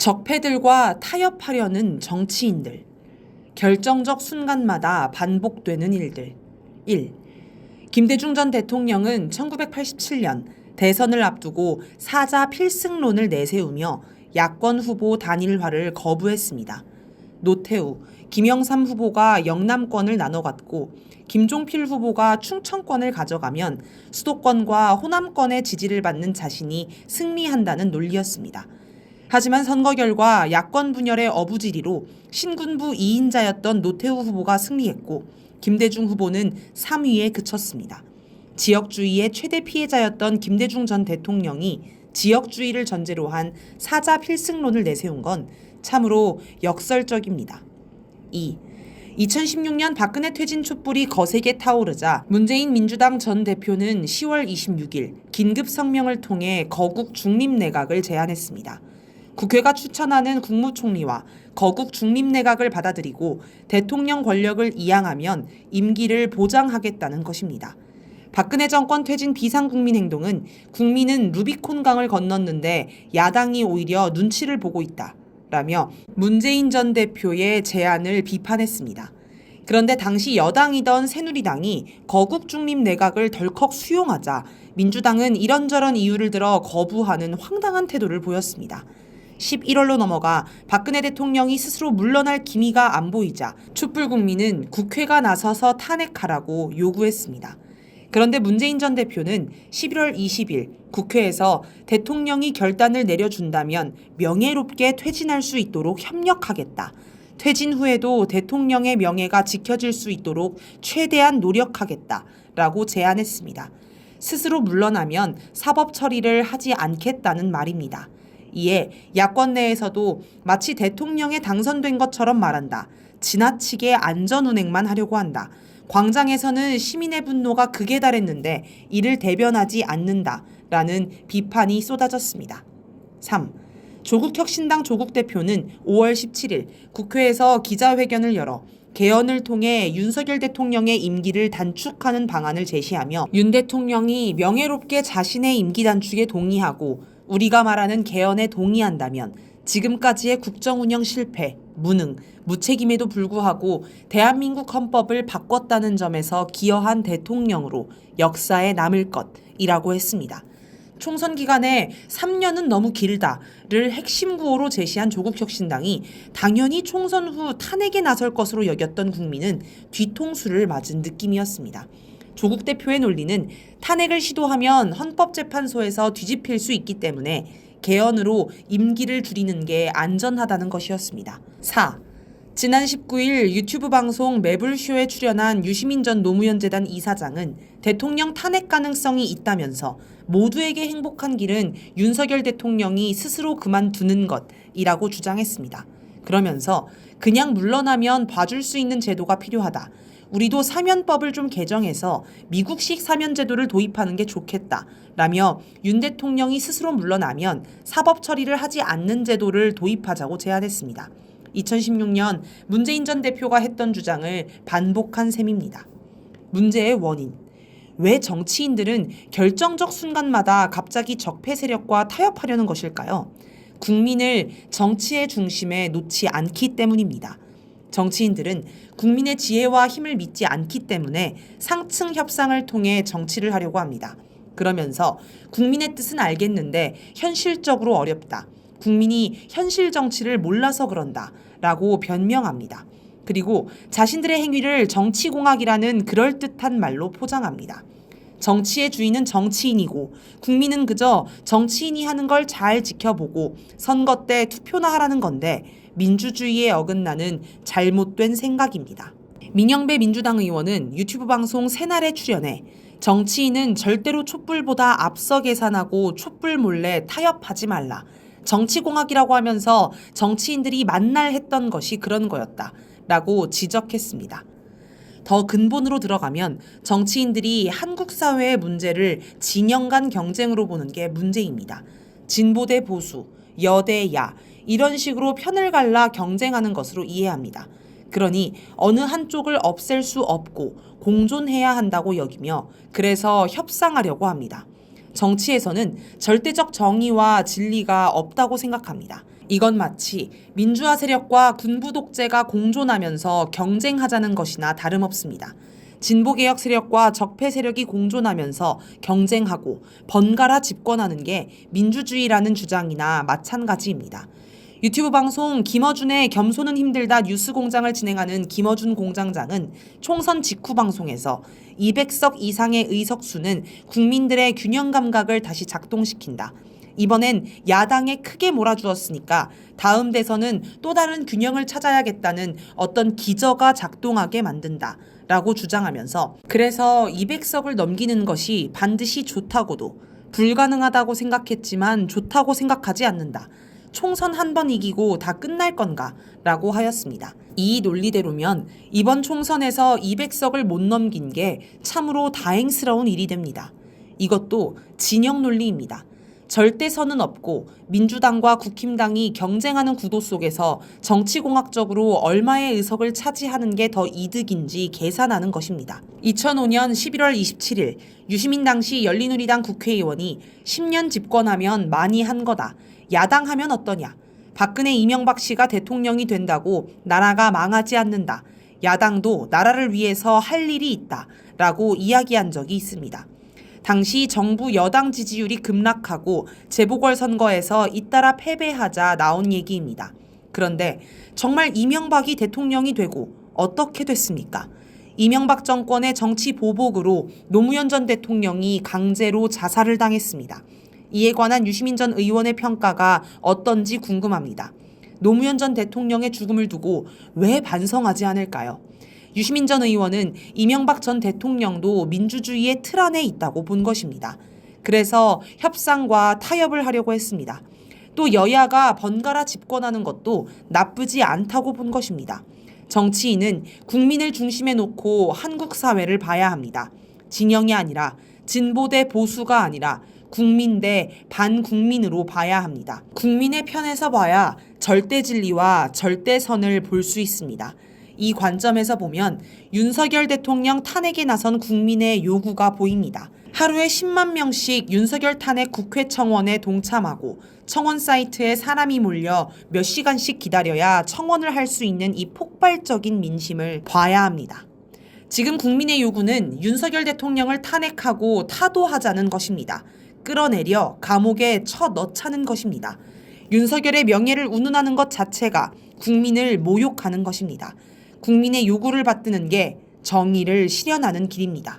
적폐들과 타협하려는 정치인들. 결정적 순간마다 반복되는 일들. 1. 김대중 전 대통령은 1987년 대선을 앞두고 사자 필승론을 내세우며 야권 후보 단일화를 거부했습니다. 노태우, 김영삼 후보가 영남권을 나눠 갖고 김종필 후보가 충청권을 가져가면 수도권과 호남권의 지지를 받는 자신이 승리한다는 논리였습니다. 하지만 선거 결과 야권 분열의 어부지리로 신군부 2인자였던 노태우 후보가 승리했고 김대중 후보는 3위에 그쳤습니다. 지역주의의 최대 피해자였던 김대중 전 대통령이 지역주의를 전제로 한 사자 필승론을 내세운 건 참으로 역설적입니다. 2. 2016년 박근혜 퇴진 촛불이 거세게 타오르자 문재인 민주당 전 대표는 10월 26일 긴급 성명을 통해 거국 중립내각을 제안했습니다. 국회가 추천하는 국무총리와 거국 중립내각을 받아들이고 대통령 권력을 이양하면 임기를 보장하겠다는 것입니다. 박근혜 정권 퇴진 비상국민 행동은 국민은 루비콘강을 건넜는데 야당이 오히려 눈치를 보고 있다 라며 문재인 전 대표의 제안을 비판했습니다. 그런데 당시 여당이던 새누리당이 거국 중립 내각을 덜컥 수용하자 민주당은 이런저런 이유를 들어 거부하는 황당한 태도를 보였습니다. 11월로 넘어가 박근혜 대통령이 스스로 물러날 기미가 안 보이자 촛불 국민은 국회가 나서서 탄핵하라고 요구했습니다. 그런데 문재인 전 대표는 11월 20일 국회에서 대통령이 결단을 내려준다면 명예롭게 퇴진할 수 있도록 협력하겠다. 퇴진 후에도 대통령의 명예가 지켜질 수 있도록 최대한 노력하겠다라고 제안했습니다. 스스로 물러나면 사법 처리를 하지 않겠다는 말입니다. 이에 야권 내에서도 마치 대통령에 당선된 것처럼 말한다. 지나치게 안전운행만 하려고 한다. 광장에서는 시민의 분노가 극에 달했는데 이를 대변하지 않는다. 라는 비판이 쏟아졌습니다. 3. 조국혁신당 조국 대표는 5월 17일 국회에서 기자회견을 열어 개헌을 통해 윤석열 대통령의 임기를 단축하는 방안을 제시하며 윤 대통령이 명예롭게 자신의 임기 단축에 동의하고 우리가 말하는 개헌에 동의한다면 지금까지의 국정운영 실패, 무능, 무책임에도 불구하고 대한민국 헌법을 바꿨다는 점에서 기여한 대통령으로 역사에 남을 것이라고 했습니다. 총선 기간에 3년은 너무 길다를 핵심 구호로 제시한 조국혁신당이 당연히 총선 후 탄핵에 나설 것으로 여겼던 국민은 뒤통수를 맞은 느낌이었습니다. 조국 대표의 논리는 탄핵을 시도하면 헌법재판소에서 뒤집힐 수 있기 때문에 개헌으로 임기를 줄이는 게 안전하다는 것이었습니다. 4. 지난 19일 유튜브 방송 매불쇼에 출연한 유시민 전 노무현재단 이사장은 대통령 탄핵 가능성이 있다면서 모두에게 행복한 길은 윤석열 대통령이 스스로 그만두는 것이라고 주장했습니다. 그러면서 그냥 물러나면 봐줄 수 있는 제도가 필요하다. 우리도 사면법을 좀 개정해서 미국식 사면제도를 도입하는 게 좋겠다. 라며 윤 대통령이 스스로 물러나면 사법 처리를 하지 않는 제도를 도입하자고 제안했습니다. 2016년 문재인 전 대표가 했던 주장을 반복한 셈입니다. 문제의 원인. 왜 정치인들은 결정적 순간마다 갑자기 적폐 세력과 타협하려는 것일까요? 국민을 정치의 중심에 놓지 않기 때문입니다. 정치인들은 국민의 지혜와 힘을 믿지 않기 때문에 상층 협상을 통해 정치를 하려고 합니다. 그러면서 국민의 뜻은 알겠는데 현실적으로 어렵다. 국민이 현실 정치를 몰라서 그런다. 라고 변명합니다. 그리고 자신들의 행위를 정치공학이라는 그럴듯한 말로 포장합니다. 정치의 주인은 정치인이고 국민은 그저 정치인이 하는 걸 잘 지켜보고 선거 때 투표나 하라는 건데 민주주의에 어긋나는 잘못된 생각입니다. 민영배 민주당 의원은 유튜브 방송 새날에 출연해 정치인은 절대로 촛불보다 앞서 계산하고 촛불 몰래 타협하지 말라. 정치공학이라고 하면서 정치인들이 만날 했던 것이 그런 거였다. 라고 지적했습니다. 더 근본으로 들어가면 정치인들이 한국 사회의 문제를 진영 간 경쟁으로 보는 게 문제입니다. 진보 대 보수, 여 대 야 이런 식으로 편을 갈라 경쟁하는 것으로 이해합니다. 그러니 어느 한쪽을 없앨 수 없고 공존해야 한다고 여기며 그래서 협상하려고 합니다. 정치에서는 절대적 정의와 진리가 없다고 생각합니다. 이건 마치 민주화 세력과 군부 독재가 공존하면서 경쟁하자는 것이나 다름없습니다. 진보개혁 세력과 적폐 세력이 공존하면서 경쟁하고 번갈아 집권하는 게 민주주의라는 주장이나 마찬가지입니다. 유튜브 방송 김어준의 겸손은 힘들다 뉴스공장을 진행하는 김어준 공장장은 총선 직후 방송에서 200석 이상의 의석수는 국민들의 균형 감각을 다시 작동시킨다. 이번엔 야당에 크게 몰아주었으니까 다음 대선은 또 다른 균형을 찾아야겠다는 어떤 기저가 작동하게 만든다. 라고 주장하면서 그래서 200석을 넘기는 것이 반드시 좋다고도 불가능하다고 생각했지만 좋다고 생각하지 않는다. 총선 한 번 이기고 다 끝날 건가? 라고 하였습니다. 이 논리대로면 이번 총선에서 200석을 못 넘긴 게 참으로 다행스러운 일이 됩니다. 이것도 진영 논리입니다. 절대선은 없고 민주당과 국힘당이 경쟁하는 구도 속에서 정치공학적으로 얼마의 의석을 차지하는 게 더 이득인지 계산하는 것입니다. 2005년 11월 27일 유시민 당시 열린우리당 국회의원이 10년 집권하면 많이 한 거다. 야당하면 어떠냐. 박근혜 이명박 씨가 대통령이 된다고 나라가 망하지 않는다. 야당도 나라를 위해서 할 일이 있다. 라고 이야기한 적이 있습니다. 당시 정부 여당 지지율이 급락하고 재보궐선거에서 잇따라 패배하자 나온 얘기입니다. 그런데 정말 이명박이 대통령이 되고 어떻게 됐습니까? 이명박 정권의 정치 보복으로 노무현 전 대통령이 강제로 자살을 당했습니다. 이에 관한 유시민 전 의원의 평가가 어떤지 궁금합니다. 노무현 전 대통령의 죽음을 두고 왜 반성하지 않을까요? 유시민 전 의원은 이명박 전 대통령도 민주주의의 틀 안에 있다고 본 것입니다. 그래서 협상과 타협을 하려고 했습니다. 또 여야가 번갈아 집권하는 것도 나쁘지 않다고 본 것입니다. 정치인은 국민을 중심에 놓고 한국 사회를 봐야 합니다. 진영이 아니라 진보 대 보수가 아니라 국민 대 반국민으로 봐야 합니다. 국민의 편에서 봐야 절대 진리와 절대선을 볼 수 있습니다. 이 관점에서 보면 윤석열 대통령 탄핵에 나선 국민의 요구가 보입니다. 하루에 10만 명씩 윤석열 탄핵 국회 청원에 동참하고 청원 사이트에 사람이 몰려 몇 시간씩 기다려야 청원을 할 수 있는 이 폭발적인 민심을 봐야 합니다. 지금 국민의 요구는 윤석열 대통령을 탄핵하고 타도하자는 것입니다. 끌어내려 감옥에 쳐넣자는 것입니다. 윤석열의 명예를 운운하는 것 자체가 국민을 모욕하는 것입니다. 국민의 요구를 받드는 게 정의를 실현하는 길입니다.